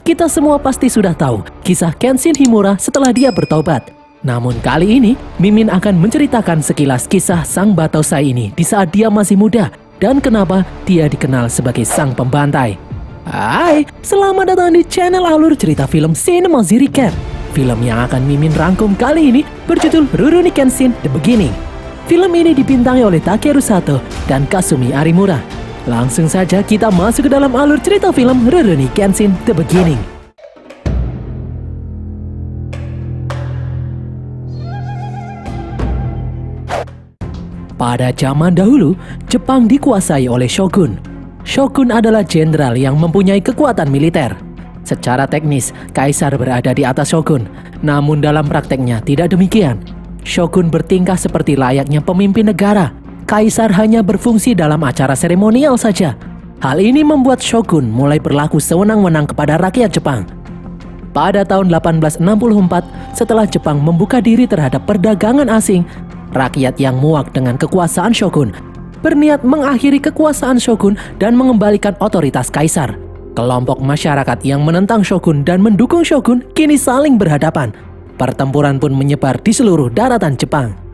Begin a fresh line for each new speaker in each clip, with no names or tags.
Kita semua pasti sudah tahu kisah Kenshin Himura setelah dia bertobat. Namun kali ini, Mimin akan menceritakan sekilas kisah sang Batosai ini di saat dia masih muda dan kenapa dia dikenal sebagai sang pembantai. Hai, selamat datang di channel alur cerita film Cinema Recap. Film yang akan Mimin rangkum kali ini berjudul Rurouni Kenshin The Beginning. Film ini dibintangi oleh Takeru Sato dan Kasumi Arimura. Langsung saja kita masuk ke dalam alur cerita film Rurouni Kenshin The Beginning. Pada zaman dahulu, Jepang dikuasai oleh shogun. Shogun adalah jenderal yang mempunyai kekuatan militer. Secara teknis, kaisar berada di atas shogun, namun dalam prakteknya tidak demikian. Shogun bertingkah seperti layaknya pemimpin negara. Kaisar hanya berfungsi dalam acara seremonial saja. Hal ini membuat shogun mulai berlaku sewenang-wenang kepada rakyat Jepang. Pada tahun 1864, setelah Jepang membuka diri terhadap perdagangan asing, rakyat yang muak dengan kekuasaan shogun berniat mengakhiri kekuasaan shogun dan mengembalikan otoritas kaisar. Kelompok masyarakat yang menentang shogun dan mendukung shogun kini saling berhadapan. Pertempuran pun menyebar di seluruh daratan Jepang.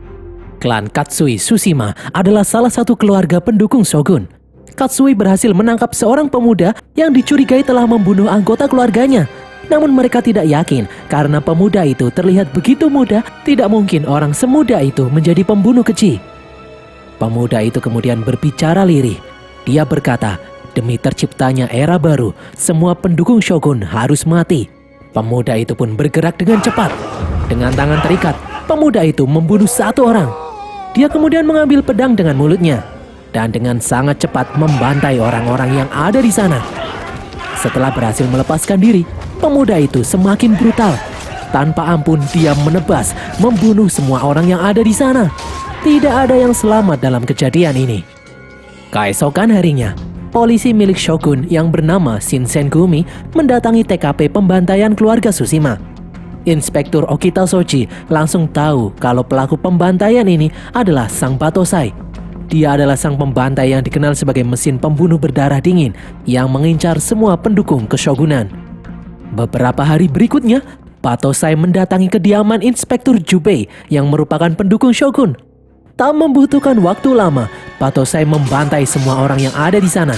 Klan Katsui Tsushima adalah salah satu keluarga pendukung shogun. Katsui berhasil menangkap seorang pemuda yang dicurigai telah membunuh anggota keluarganya. Namun mereka tidak yakin karena pemuda itu terlihat begitu muda, tidak mungkin orang semuda itu menjadi pembunuh keji. Pemuda itu kemudian berbicara lirih. Dia berkata, demi terciptanya era baru, semua pendukung shogun harus mati. Pemuda itu pun bergerak dengan cepat. Dengan tangan terikat, pemuda itu membunuh satu orang. Dia kemudian mengambil pedang dengan mulutnya dan dengan sangat cepat membantai orang-orang yang ada di sana. Setelah berhasil melepaskan diri, pemuda itu semakin brutal. Tanpa ampun dia menebas, membunuh semua orang yang ada di sana. Tidak ada yang selamat dalam kejadian ini. Keesokan harinya, polisi milik shogun yang bernama Shinsen Gumi mendatangi TKP pembantaian keluarga Tsushima. Inspektur Okita Soji langsung tahu kalau pelaku pembantaian ini adalah sang Batosai. Dia adalah sang pembantai yang dikenal sebagai mesin pembunuh berdarah dingin yang mengincar semua pendukung keshogunan. Beberapa hari berikutnya, Batosai mendatangi kediaman Inspektur Jubei yang merupakan pendukung shogun. Tak membutuhkan waktu lama, Batosai membantai semua orang yang ada di sana.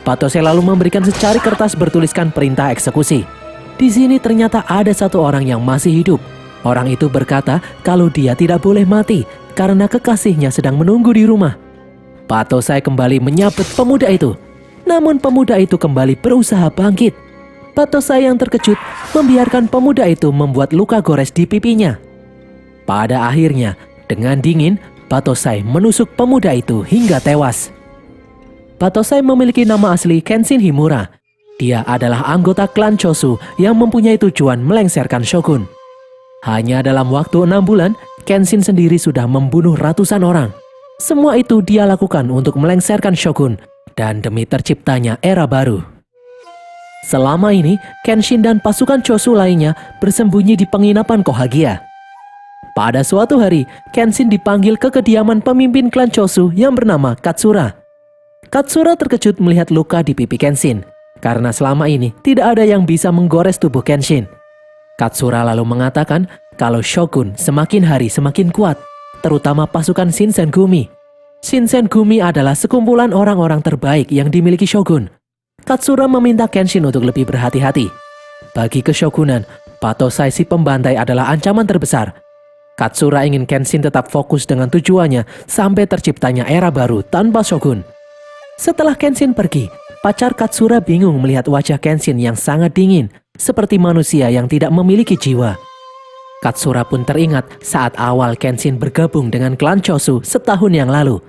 Batosai lalu memberikan secari kertas bertuliskan perintah eksekusi. Di sini ternyata ada satu orang yang masih hidup. Orang itu berkata kalau dia tidak boleh mati karena kekasihnya sedang menunggu di rumah. Batosai kembali menyabet pemuda itu. Namun pemuda itu kembali berusaha bangkit. Batosai yang terkejut membiarkan pemuda itu membuat luka gores di pipinya. Pada akhirnya, dengan dingin, Batosai menusuk pemuda itu hingga tewas. Batosai memiliki nama asli Kenshin Himura. Dia adalah anggota klan Chosu yang mempunyai tujuan melengsarkan shogun. Hanya dalam waktu 6 bulan, Kenshin sendiri sudah membunuh ratusan orang. Semua itu dia lakukan untuk melengsarkan shogun dan demi terciptanya era baru. Selama ini, Kenshin dan pasukan Chosu lainnya bersembunyi di penginapan Kohagia. Pada suatu hari, Kenshin dipanggil ke kediaman pemimpin klan Chosu yang bernama Katsura. Katsura terkejut melihat luka di pipi Kenshin, karena selama ini tidak ada yang bisa menggores tubuh Kenshin. Katsura lalu mengatakan kalau shogun semakin hari semakin kuat, terutama pasukan Shinsen Gumi. Shinsen Gumi adalah sekumpulan orang-orang terbaik yang dimiliki shogun. Katsura meminta Kenshin untuk lebih berhati-hati. Bagi keshogunan, Batosai si pembantai adalah ancaman terbesar. Katsura ingin Kenshin tetap fokus dengan tujuannya sampai terciptanya era baru tanpa shogun. Setelah Kenshin pergi, pacar Katsura bingung melihat wajah Kenshin yang sangat dingin, seperti manusia yang tidak memiliki jiwa. Katsura pun teringat saat awal Kenshin bergabung dengan klan Chosu setahun yang lalu.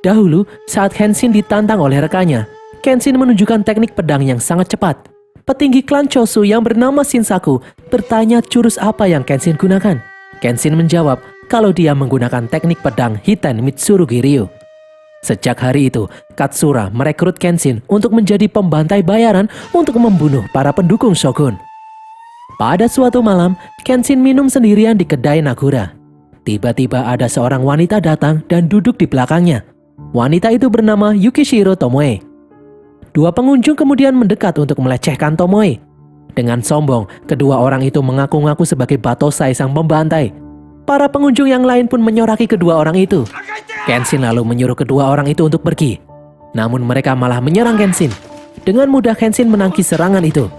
Dahulu, saat Kenshin ditantang oleh rekannya, Kenshin menunjukkan teknik pedang yang sangat cepat. Petinggi klan Chosu yang bernama Shinsaku bertanya jurus apa yang Kenshin gunakan. Kenshin menjawab kalau dia menggunakan teknik pedang Hiten Mitsurugi Ryu. Sejak hari itu, Katsura merekrut Kenshin untuk menjadi pembantai bayaran untuk membunuh para pendukung shogun. Pada suatu malam, Kenshin minum sendirian di kedai Nagura. Tiba-tiba ada seorang wanita datang dan duduk di belakangnya. Wanita itu bernama Yukishiro Tomoe. Dua pengunjung kemudian mendekat untuk melecehkan Tomoe. Dengan sombong, kedua orang itu mengaku-ngaku sebagai Batosai sang pembantai. Para pengunjung yang lain pun menyoraki kedua orang itu. Kenshin lalu menyuruh kedua orang itu untuk pergi. Namun mereka malah menyerang Kenshin. Dengan mudah Kenshin menangkis serangan itu.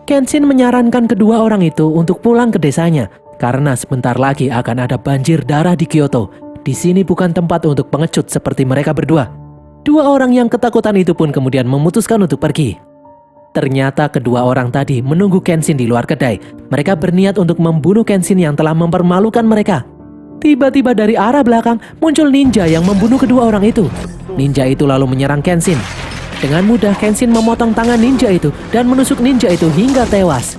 Kenshin menyarankan kedua orang itu untuk pulang ke desanya karena sebentar lagi akan ada banjir darah di Kyoto. Di sini bukan tempat untuk pengecut seperti mereka berdua. Dua orang yang ketakutan itu pun kemudian memutuskan untuk pergi. Ternyata kedua orang tadi menunggu Kenshin di luar kedai. Mereka berniat untuk membunuh Kenshin yang telah mempermalukan mereka. Tiba-tiba dari arah belakang muncul ninja yang membunuh kedua orang itu. Ninja itu lalu menyerang Kenshin. Dengan mudah Kenshin memotong tangan ninja itu dan menusuk ninja itu hingga tewas.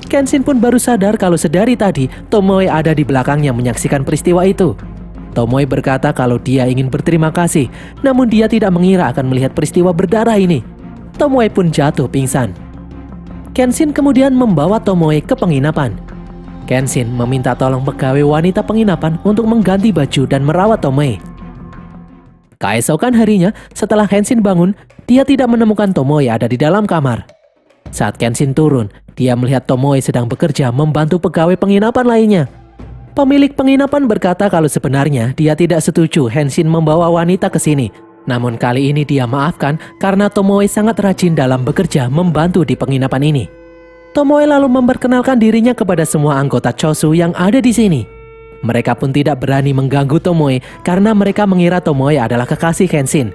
Kenshin pun baru sadar kalau sedari tadi Tomoe ada di belakangnya menyaksikan peristiwa itu. Tomoe berkata kalau dia ingin berterima kasih, namun dia tidak mengira akan melihat peristiwa berdarah ini. Tomoe pun jatuh pingsan. Kenshin kemudian membawa Tomoe ke penginapan. Kenshin meminta tolong pegawai wanita penginapan untuk mengganti baju dan merawat Tomoe. Keesokan harinya, setelah Kenshin bangun, dia tidak menemukan Tomoe ada di dalam kamar. Saat Kenshin turun, dia melihat Tomoe sedang bekerja membantu pegawai penginapan lainnya. Pemilik penginapan berkata kalau sebenarnya dia tidak setuju Kenshin membawa wanita ke sini. Namun kali ini dia maafkan karena Tomoe sangat rajin dalam bekerja membantu di penginapan ini. Tomoe lalu memperkenalkan dirinya kepada semua anggota Chosu yang ada di sini. Mereka pun tidak berani mengganggu Tomoe karena mereka mengira Tomoe adalah kekasih Kenshin.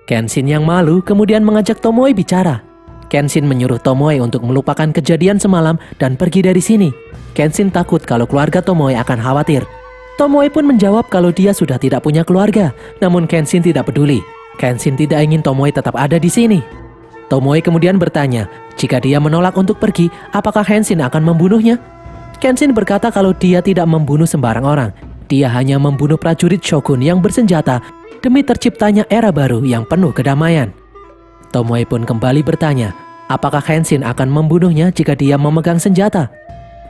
Kenshin yang malu kemudian mengajak Tomoe bicara. Kenshin menyuruh Tomoe untuk melupakan kejadian semalam dan pergi dari sini. Kenshin takut kalau keluarga Tomoe akan khawatir. Tomoe pun menjawab kalau dia sudah tidak punya keluarga, namun Kenshin tidak peduli. Kenshin tidak ingin Tomoe tetap ada di sini. Tomoe kemudian bertanya, jika dia menolak untuk pergi, apakah Kenshin akan membunuhnya? Kenshin berkata kalau dia tidak membunuh sembarang orang. Dia hanya membunuh prajurit shogun yang bersenjata demi terciptanya era baru yang penuh kedamaian. Tomoe pun kembali bertanya, apakah Kenshin akan membunuhnya jika dia memegang senjata?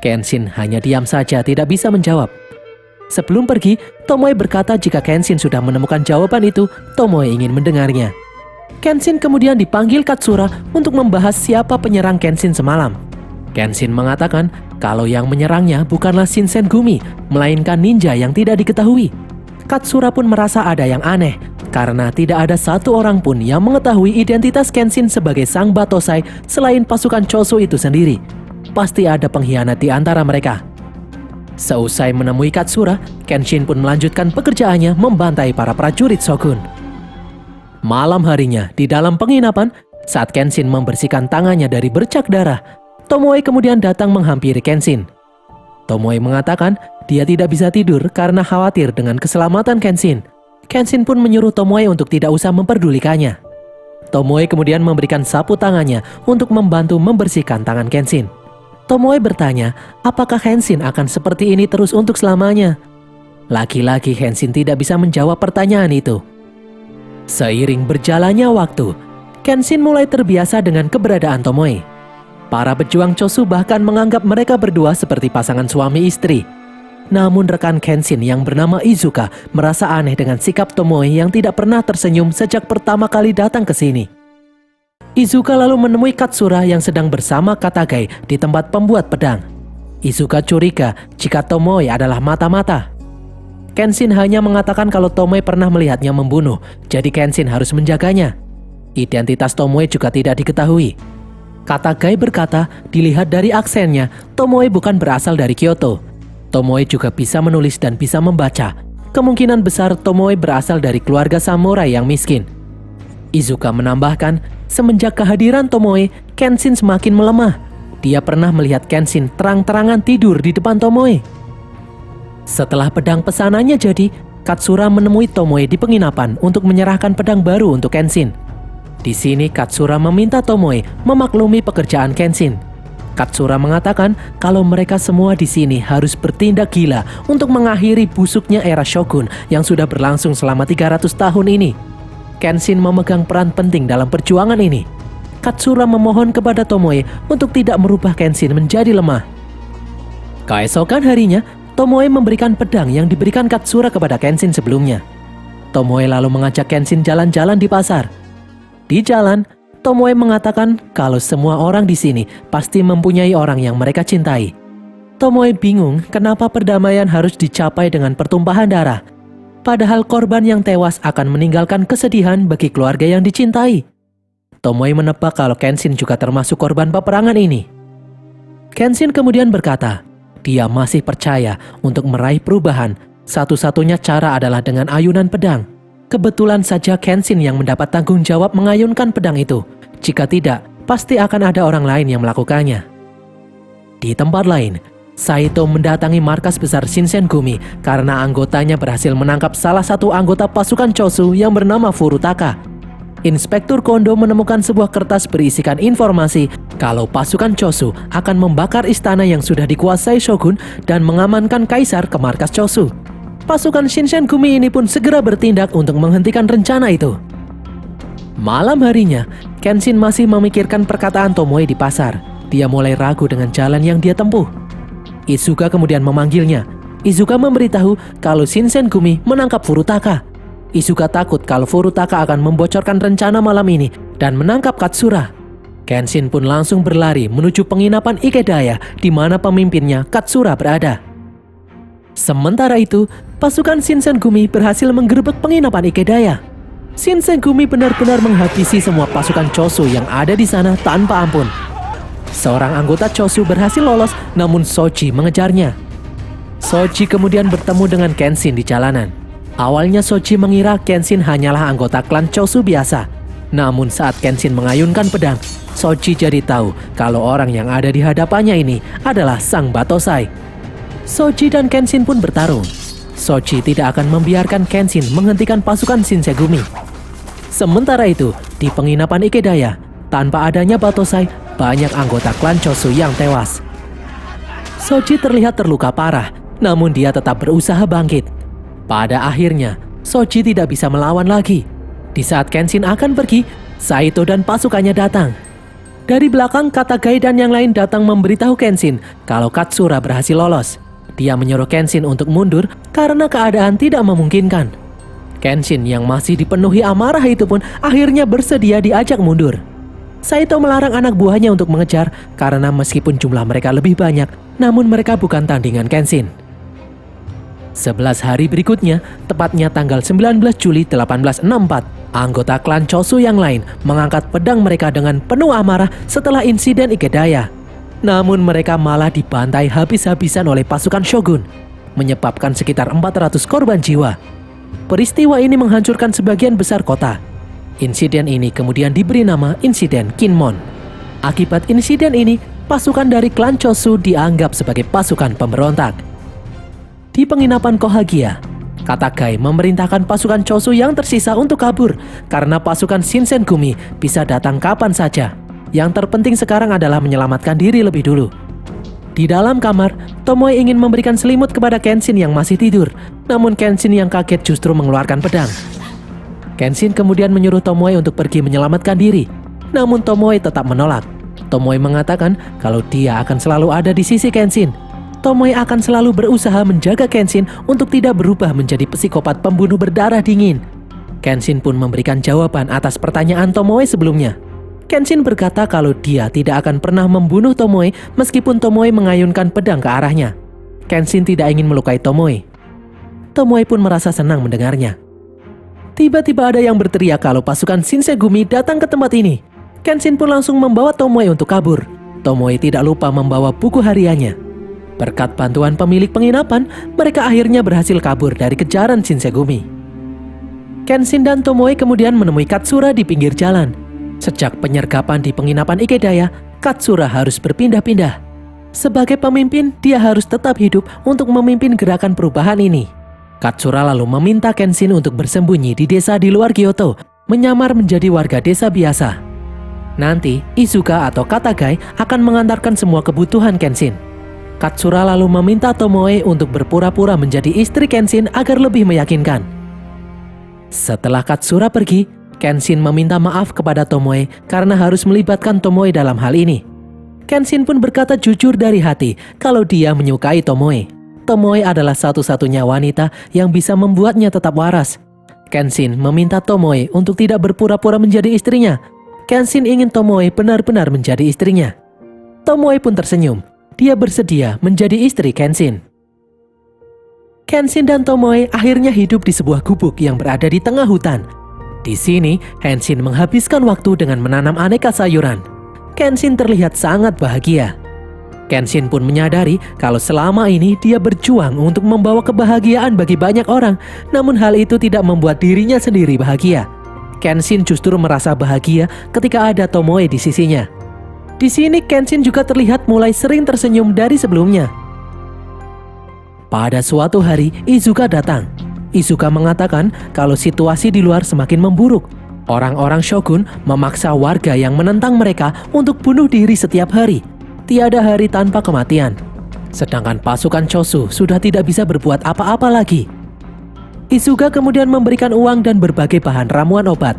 Kenshin hanya diam saja, tidak bisa menjawab. Sebelum pergi, Tomoe berkata jika Kenshin sudah menemukan jawaban itu, Tomoe ingin mendengarnya. Kenshin kemudian dipanggil Katsura untuk membahas siapa penyerang Kenshin semalam. Kenshin mengatakan kalau yang menyerangnya bukanlah Shinsengumi, melainkan ninja yang tidak diketahui. Katsura pun merasa ada yang aneh, karena tidak ada satu orang pun yang mengetahui identitas Kenshin sebagai sang Batosai selain pasukan Chosu itu sendiri. Pasti ada pengkhianat di antara mereka. Seusai menemui Katsura, Kenshin pun melanjutkan pekerjaannya membantai para prajurit shogun. Malam harinya, di dalam penginapan, saat Kenshin membersihkan tangannya dari bercak darah, Tomoe kemudian datang menghampiri Kenshin. Tomoe mengatakan dia tidak bisa tidur karena khawatir dengan keselamatan Kenshin. Kenshin pun menyuruh Tomoe untuk tidak usah memperdulikannya. Tomoe kemudian memberikan sapu tangannya untuk membantu membersihkan tangan Kenshin. Tomoe bertanya, apakah Kenshin akan seperti ini terus untuk selamanya? Lagi-lagi Kenshin tidak bisa menjawab pertanyaan itu. Seiring berjalannya waktu, Kenshin mulai terbiasa dengan keberadaan Tomoe. Para pejuang Chosu bahkan menganggap mereka berdua seperti pasangan suami istri. Namun rekan Kenshin yang bernama Izuka merasa aneh dengan sikap Tomoe yang tidak pernah tersenyum sejak pertama kali datang ke sini. Izuka lalu menemui Katsura yang sedang bersama Katagai di tempat pembuat pedang. Izuka curiga jika Tomoe adalah mata-mata. Kenshin hanya mengatakan kalau Tomoe pernah melihatnya membunuh, jadi Kenshin harus menjaganya. Identitas Tomoe juga tidak diketahui. Katagai berkata, dilihat dari aksennya, Tomoe bukan berasal dari Kyoto. Tomoe juga bisa menulis dan bisa membaca. Kemungkinan besar Tomoe berasal dari keluarga samurai yang miskin. Izuka menambahkan, semenjak kehadiran Tomoe, Kenshin semakin melemah. Dia pernah melihat Kenshin terang-terangan tidur di depan Tomoe. Setelah pedang pesanannya jadi, Katsura menemui Tomoe di penginapan untuk menyerahkan pedang baru untuk Kenshin. Di sini Katsura meminta Tomoe memaklumi pekerjaan Kenshin. Katsura mengatakan kalau mereka semua di sini harus bertindak gila untuk mengakhiri busuknya era shogun yang sudah berlangsung selama 300 tahun ini. Kenshin memegang peran penting dalam perjuangan ini. Katsura memohon kepada Tomoe untuk tidak merubah Kenshin menjadi lemah. Keesokan harinya, Tomoe memberikan pedang yang diberikan Katsura kepada Kenshin sebelumnya. Tomoe lalu mengajak Kenshin jalan-jalan di pasar. Di jalan, Tomoe mengatakan kalau semua orang di sini pasti mempunyai orang yang mereka cintai. Tomoe bingung kenapa perdamaian harus dicapai dengan pertumpahan darah. Padahal korban yang tewas akan meninggalkan kesedihan bagi keluarga yang dicintai. Tomoe menebak kalau Kenshin juga termasuk korban peperangan ini. Kenshin kemudian berkata, dia masih percaya untuk meraih perubahan, satu-satunya cara adalah dengan ayunan pedang. Kebetulan saja Kenshin yang mendapat tanggung jawab mengayunkan pedang itu. Jika tidak, pasti akan ada orang lain yang melakukannya. Di tempat lain, Saito mendatangi markas besar Shinsengumi karena anggotanya berhasil menangkap salah satu anggota pasukan Chosu yang bernama Furutaka. Inspektur Kondo menemukan sebuah kertas berisikan informasi kalau pasukan Chosu akan membakar istana yang sudah dikuasai Shogun dan mengamankan kaisar ke markas Chosu. Pasukan Shinsengumi ini pun segera bertindak untuk menghentikan rencana itu. Malam harinya, Kenshin masih memikirkan perkataan Tomoe di pasar. Dia mulai ragu dengan jalan yang dia tempuh. Izuka kemudian memanggilnya. Izuka memberitahu kalau Shinsengumi menangkap Furutaka. Izuka takut kalau Furutaka akan membocorkan rencana malam ini dan menangkap Katsura. Kenshin pun langsung berlari menuju penginapan Ikedaya di mana pemimpinnya Katsura berada. Sementara itu, pasukan Shinsengumi berhasil menggerebek penginapan Ikedaya. Shinsengumi benar-benar menghabisi semua pasukan Chosu yang ada di sana tanpa ampun. Seorang anggota Chosu berhasil lolos, namun Shoji mengejarnya. Shoji kemudian bertemu dengan Kenshin di jalanan. Awalnya Shoji mengira Kenshin hanyalah anggota klan Chosu biasa. Namun saat Kenshin mengayunkan pedang, Shoji jadi tahu kalau orang yang ada di hadapannya ini adalah Sang Batosai. Shoji dan Kenshin pun bertarung. Shoji tidak akan membiarkan Kenshin menghentikan pasukan Shinsengumi. Sementara itu, di penginapan Ikedaya, tanpa adanya Batosai, banyak anggota klan Chosu yang tewas. Shoji terlihat terluka parah, namun dia tetap berusaha bangkit. Pada akhirnya, Shoji tidak bisa melawan lagi. Di saat Kenshin akan pergi, Saito dan pasukannya datang. Dari belakang, Katagai dan yang lain datang memberitahu Kenshin kalau Katsura berhasil lolos. Dia menyuruh Kenshin untuk mundur karena keadaan tidak memungkinkan. Kenshin yang masih dipenuhi amarah itu pun akhirnya bersedia diajak mundur. Saito melarang anak buahnya untuk mengejar karena meskipun jumlah mereka lebih banyak, namun mereka bukan tandingan Kenshin. 11 hari berikutnya, tepatnya tanggal 19 Juli 1864, anggota klan Chosu yang lain mengangkat pedang mereka dengan penuh amarah setelah insiden Ikedaya. Namun mereka malah dibantai habis-habisan oleh pasukan Shogun, menyebabkan sekitar 400 korban jiwa. Peristiwa ini menghancurkan sebagian besar kota. Insiden ini kemudian diberi nama Insiden Kinmon. Akibat insiden ini, pasukan dari klan Chosu dianggap sebagai pasukan pemberontak. Di penginapan Kohagia, Katagai memerintahkan pasukan Chosu yang tersisa untuk kabur karena pasukan Shinsengumi bisa datang kapan saja. Yang terpenting sekarang adalah menyelamatkan diri lebih dulu. Di dalam kamar, Tomoe ingin memberikan selimut kepada Kenshin yang masih tidur. Namun Kenshin yang kaget justru mengeluarkan pedang. Kenshin kemudian menyuruh Tomoe untuk pergi menyelamatkan diri. Namun Tomoe tetap menolak. Tomoe mengatakan kalau dia akan selalu ada di sisi Kenshin. Tomoe akan selalu berusaha menjaga Kenshin untuk tidak berubah menjadi psikopat pembunuh berdarah dingin. Kenshin pun memberikan jawaban atas pertanyaan Tomoe sebelumnya. Kenshin berkata kalau dia tidak akan pernah membunuh Tomoe meskipun Tomoe mengayunkan pedang ke arahnya. Kenshin tidak ingin melukai Tomoe. Tomoe pun merasa senang mendengarnya. Tiba-tiba ada yang berteriak kalau pasukan Shinsengumi datang ke tempat ini. Kenshin pun langsung membawa Tomoe untuk kabur. Tomoe tidak lupa membawa buku hariannya. Berkat bantuan pemilik penginapan, mereka akhirnya berhasil kabur dari kejaran Shinsengumi. Kenshin dan Tomoe kemudian menemui Katsura di pinggir jalan. Sejak penyergapan di penginapan Ikedaya, Katsura harus berpindah-pindah. Sebagai pemimpin, dia harus tetap hidup untuk memimpin gerakan perubahan ini. Katsura lalu meminta Kenshin untuk bersembunyi di desa di luar Kyoto, menyamar menjadi warga desa biasa. Nanti, Izuka atau Katagai akan mengantarkan semua kebutuhan Kenshin. Katsura lalu meminta Tomoe untuk berpura-pura menjadi istri Kenshin agar lebih meyakinkan. Setelah Katsura pergi, Kenshin meminta maaf kepada Tomoe karena harus melibatkan Tomoe dalam hal ini. Kenshin pun berkata jujur dari hati kalau dia menyukai Tomoe. Tomoe adalah satu-satunya wanita yang bisa membuatnya tetap waras. Kenshin meminta Tomoe untuk tidak berpura-pura menjadi istrinya. Kenshin ingin Tomoe benar-benar menjadi istrinya. Tomoe pun tersenyum. Dia bersedia menjadi istri Kenshin. Kenshin dan Tomoe akhirnya hidup di sebuah gubuk yang berada di tengah hutan. Di sini, Kenshin menghabiskan waktu dengan menanam aneka sayuran. Kenshin terlihat sangat bahagia. Kenshin pun menyadari kalau selama ini dia berjuang untuk membawa kebahagiaan bagi banyak orang, namun hal itu tidak membuat dirinya sendiri bahagia. Kenshin justru merasa bahagia ketika ada Tomoe di sisinya. Di sini Kenshin juga terlihat mulai sering tersenyum dari sebelumnya. Pada suatu hari, Izuka datang. Izuka mengatakan kalau situasi di luar semakin memburuk. Orang-orang shogun memaksa warga yang menentang mereka untuk bunuh diri setiap hari. Tiada hari tanpa kematian. Sedangkan pasukan Chosu sudah tidak bisa berbuat apa-apa lagi. Izuka kemudian memberikan uang dan berbagai bahan ramuan obat.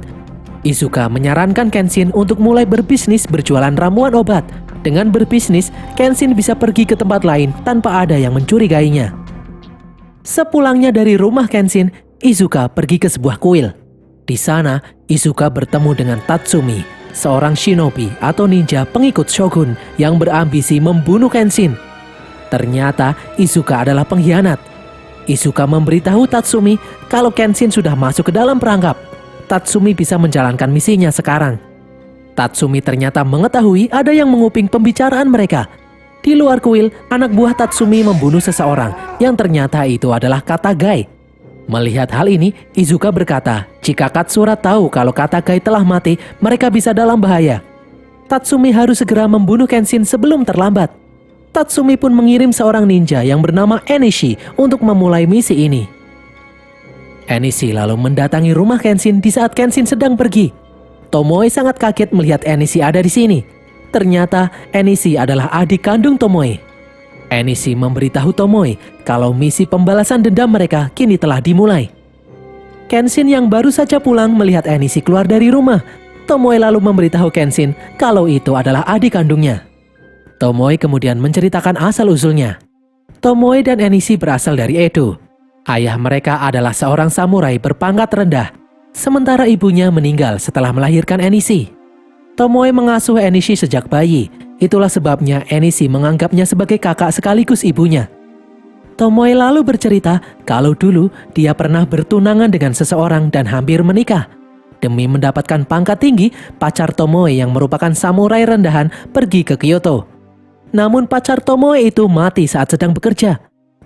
Izuka menyarankan Kenshin untuk mulai berbisnis berjualan ramuan obat. Dengan berbisnis, Kenshin bisa pergi ke tempat lain tanpa ada yang mencurigainya. Sepulangnya dari rumah Kenshin, Izuka pergi ke sebuah kuil. Di sana, Izuka bertemu dengan Tatsumi, seorang shinobi atau ninja pengikut shogun yang berambisi membunuh Kenshin. Ternyata Izuka adalah pengkhianat. Izuka memberitahu Tatsumi kalau Kenshin sudah masuk ke dalam perangkap. Tatsumi bisa menjalankan misinya sekarang. Tatsumi ternyata mengetahui ada yang menguping pembicaraan mereka. Di luar kuil, anak buah Tatsumi membunuh seseorang yang ternyata itu adalah Katagai. Melihat hal ini, Izuka berkata, jika Katsura tahu kalau Katagai telah mati, mereka bisa dalam bahaya. Tatsumi harus segera membunuh Kenshin sebelum terlambat. Tatsumi pun mengirim seorang ninja yang bernama Enishi untuk memulai misi ini. Enishi lalu mendatangi rumah Kenshin di saat Kenshin sedang pergi. Tomoe sangat kaget melihat Enishi ada di sini. Ternyata Enishi adalah adik kandung Tomoe. Enishi memberitahu Tomoe kalau misi pembalasan dendam mereka kini telah dimulai. Kenshin yang baru saja pulang melihat Enishi keluar dari rumah. Tomoe lalu memberitahu Kenshin kalau itu adalah adik kandungnya. Tomoe kemudian menceritakan asal-usulnya. Tomoe dan Enishi berasal dari Edo. Ayah mereka adalah seorang samurai berpangkat rendah, sementara ibunya meninggal setelah melahirkan Enishi. Tomoe mengasuh Enishi sejak bayi. Itulah sebabnya Enishi menganggapnya sebagai kakak sekaligus ibunya. Tomoe lalu bercerita kalau dulu dia pernah bertunangan dengan seseorang dan hampir menikah. Demi mendapatkan pangkat tinggi, pacar Tomoe yang merupakan samurai rendahan pergi ke Kyoto. Namun pacar Tomoe itu mati saat sedang bekerja.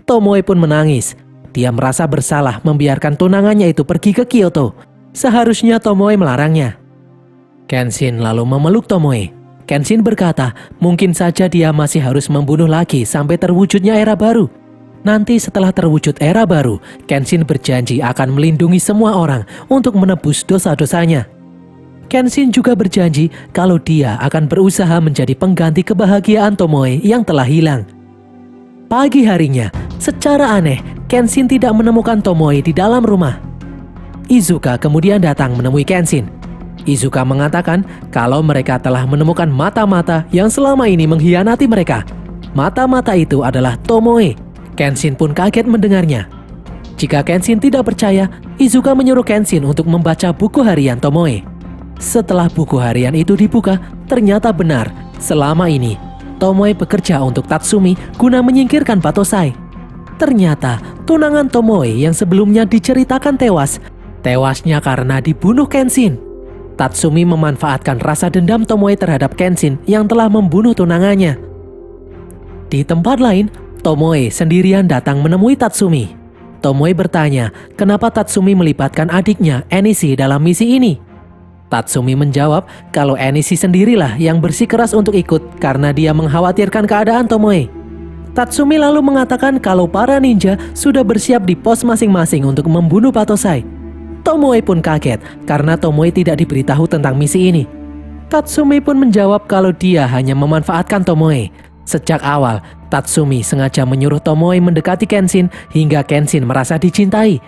Tomoe pun menangis. Dia merasa bersalah membiarkan tunangannya itu pergi ke Kyoto. Seharusnya Tomoe melarangnya. Kenshin lalu memeluk Tomoe. Kenshin berkata, mungkin saja dia masih harus membunuh lagi sampai terwujudnya era baru. Nanti setelah terwujud era baru, Kenshin berjanji akan melindungi semua orang untuk menebus dosa-dosanya. Kenshin juga berjanji kalau dia akan berusaha menjadi pengganti kebahagiaan Tomoe yang telah hilang. Pagi harinya, secara aneh, Kenshin tidak menemukan Tomoe di dalam rumah. Izuka kemudian datang menemui Kenshin. Izuka mengatakan kalau mereka telah menemukan mata-mata yang selama ini mengkhianati mereka. Mata-mata itu adalah Tomoe. Kenshin pun kaget mendengarnya. Jika Kenshin tidak percaya, Izuka menyuruh Kenshin untuk membaca buku harian Tomoe. Setelah buku harian itu dibuka, ternyata benar, selama ini Tomoe bekerja untuk Tatsumi guna menyingkirkan Battosai. Ternyata tunangan Tomoe yang sebelumnya diceritakan tewasnya karena dibunuh Kenshin. Tatsumi memanfaatkan rasa dendam Tomoe terhadap Kenshin yang telah membunuh tunangannya. Di tempat lain, Tomoe sendirian datang menemui Tatsumi. Tomoe bertanya, kenapa Tatsumi melibatkan adiknya Enishi dalam misi ini? Tatsumi menjawab kalau Enishi sendirilah yang bersikeras untuk ikut karena dia mengkhawatirkan keadaan Tomoe. Tatsumi lalu mengatakan kalau para ninja sudah bersiap di pos masing-masing untuk membunuh Battosai. Tomoe pun kaget karena Tomoe tidak diberitahu tentang misi ini. Tatsumi pun menjawab kalau dia hanya memanfaatkan Tomoe. Sejak awal, Tatsumi sengaja menyuruh Tomoe mendekati Kenshin hingga Kenshin merasa dicintai.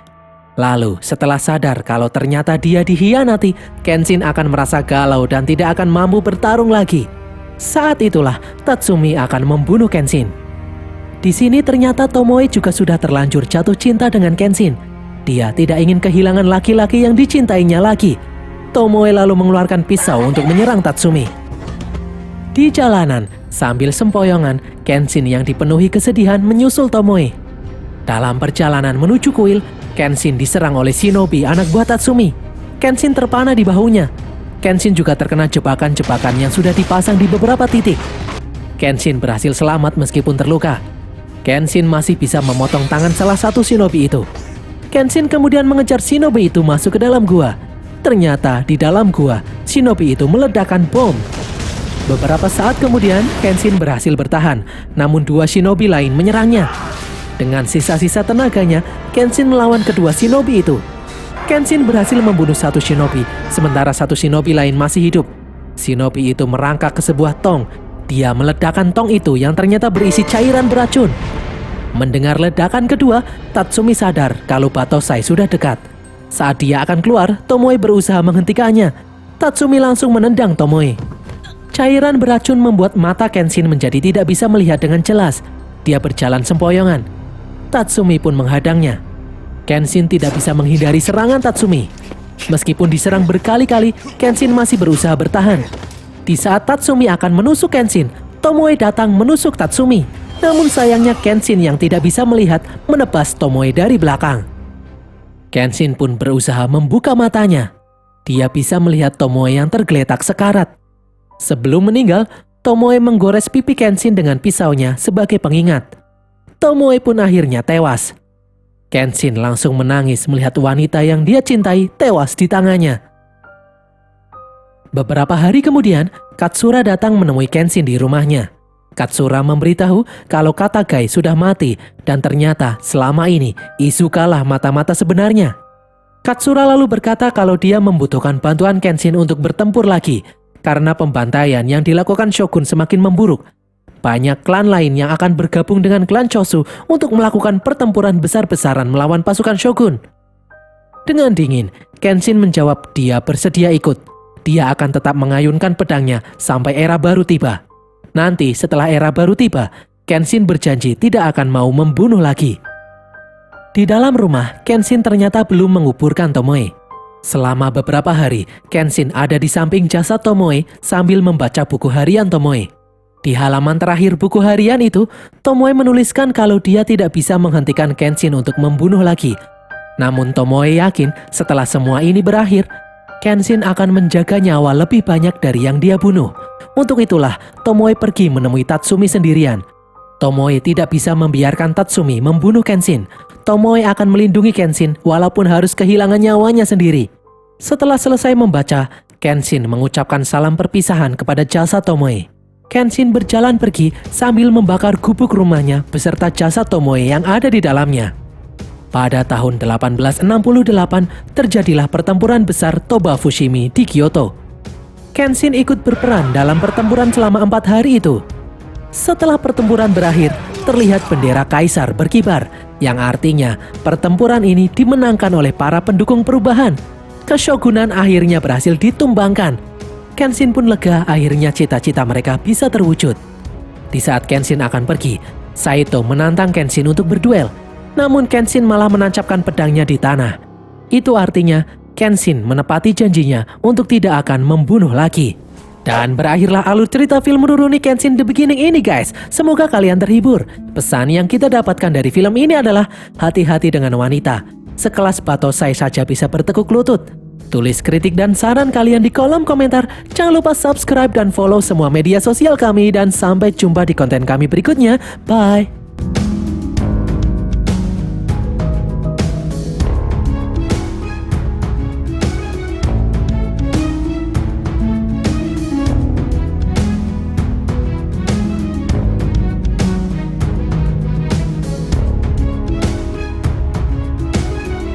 Lalu, setelah sadar kalau ternyata dia dikhianati, Kenshin akan merasa galau dan tidak akan mampu bertarung lagi. Saat itulah Tatsumi akan membunuh Kenshin. Di sini ternyata Tomoe juga sudah terlanjur jatuh cinta dengan Kenshin. Dia tidak ingin kehilangan laki-laki yang dicintainya lagi. Tomoe lalu mengeluarkan pisau untuk menyerang Tatsumi. Di jalanan, sambil sempoyongan, Kenshin yang dipenuhi kesedihan menyusul Tomoe. Dalam perjalanan menuju kuil, Kenshin diserang oleh shinobi anak buah Tatsumi. Kenshin terpana di bahunya. Kenshin juga terkena jebakan-jebakan yang sudah dipasang di beberapa titik. Kenshin berhasil selamat meskipun terluka. Kenshin masih bisa memotong tangan salah satu shinobi itu. Kenshin kemudian mengejar shinobi itu masuk ke dalam gua. Ternyata di dalam gua, shinobi itu meledakkan bom. Beberapa saat kemudian, Kenshin berhasil bertahan, namun dua shinobi lain menyerangnya. Dengan sisa-sisa tenaganya, Kenshin melawan kedua shinobi itu. Kenshin berhasil membunuh satu shinobi, sementara satu shinobi lain masih hidup. Shinobi itu merangkak ke sebuah tong. Dia meledakkan tong itu yang ternyata berisi cairan beracun. Mendengar ledakan kedua, Tatsumi sadar kalau Battosai sudah dekat. Saat dia akan keluar, Tomoe berusaha menghentikannya. Tatsumi langsung menendang Tomoe. Cairan beracun membuat mata Kenshin menjadi tidak bisa melihat dengan jelas. Dia berjalan sempoyongan. Tatsumi pun menghadangnya. Kenshin tidak bisa menghindari serangan Tatsumi. Meskipun diserang berkali-kali, Kenshin masih berusaha bertahan. Di saat Tatsumi akan menusuk Kenshin, Tomoe datang menusuk Tatsumi. Namun sayangnya Kenshin yang tidak bisa melihat menebas Tomoe dari belakang. Kenshin pun berusaha membuka matanya. Dia bisa melihat Tomoe yang tergeletak sekarat. Sebelum meninggal, Tomoe menggores pipi Kenshin dengan pisaunya sebagai pengingat. Tomoe pun akhirnya tewas. Kenshin langsung menangis melihat wanita yang dia cintai tewas di tangannya. Beberapa hari kemudian, Katsura datang menemui Kenshin di rumahnya. Katsura memberitahu kalau Katagai sudah mati dan ternyata selama ini Izuka lah mata-mata sebenarnya. Katsura lalu berkata kalau dia membutuhkan bantuan Kenshin untuk bertempur lagi karena pembantaian yang dilakukan Shogun semakin memburuk. Banyak klan lain yang akan bergabung dengan klan Chosu untuk melakukan pertempuran besar-besaran melawan pasukan Shogun. Dengan dingin, Kenshin menjawab dia bersedia ikut. Dia akan tetap mengayunkan pedangnya sampai era baru tiba. Nanti setelah era baru tiba, Kenshin berjanji tidak akan mau membunuh lagi. Di dalam rumah, Kenshin ternyata belum menguburkan Tomoe. Selama beberapa hari, Kenshin ada di samping jasad Tomoe sambil membaca buku harian Tomoe. Di halaman terakhir buku harian itu, Tomoe menuliskan kalau dia tidak bisa menghentikan Kenshin untuk membunuh lagi. Namun Tomoe yakin setelah semua ini berakhir, Kenshin akan menjaga nyawa lebih banyak dari yang dia bunuh. Untuk itulah, Tomoe pergi menemui Tatsumi sendirian. Tomoe tidak bisa membiarkan Tatsumi membunuh Kenshin. Tomoe akan melindungi Kenshin walaupun harus kehilangan nyawanya sendiri. Setelah selesai membaca, Kenshin mengucapkan salam perpisahan kepada jasad Tomoe. Kenshin berjalan pergi sambil membakar gubuk rumahnya beserta jasad Tomoe yang ada di dalamnya. Pada tahun 1868, terjadilah pertempuran besar Toba Fushimi di Kyoto. Kenshin ikut berperan dalam pertempuran selama 4 hari itu. Setelah pertempuran berakhir, terlihat bendera kaisar berkibar, yang artinya pertempuran ini dimenangkan oleh para pendukung perubahan. Keshogunan akhirnya berhasil ditumbangkan. Kenshin pun lega akhirnya cita-cita mereka bisa terwujud. Di saat Kenshin akan pergi, Saito menantang Kenshin untuk berduel. Namun Kenshin malah menancapkan pedangnya di tanah. Itu artinya Kenshin menepati janjinya untuk tidak akan membunuh lagi. Dan berakhirlah alur cerita film Rurouni Kenshin The Beginning ini guys. Semoga kalian terhibur. Pesan yang kita dapatkan dari film ini adalah hati-hati dengan wanita. Sekelas Battosai saja bisa bertekuk lutut. Tulis kritik dan saran kalian di kolom komentar. Jangan lupa subscribe dan follow semua media sosial kami. Dan sampai jumpa di konten kami berikutnya. Bye.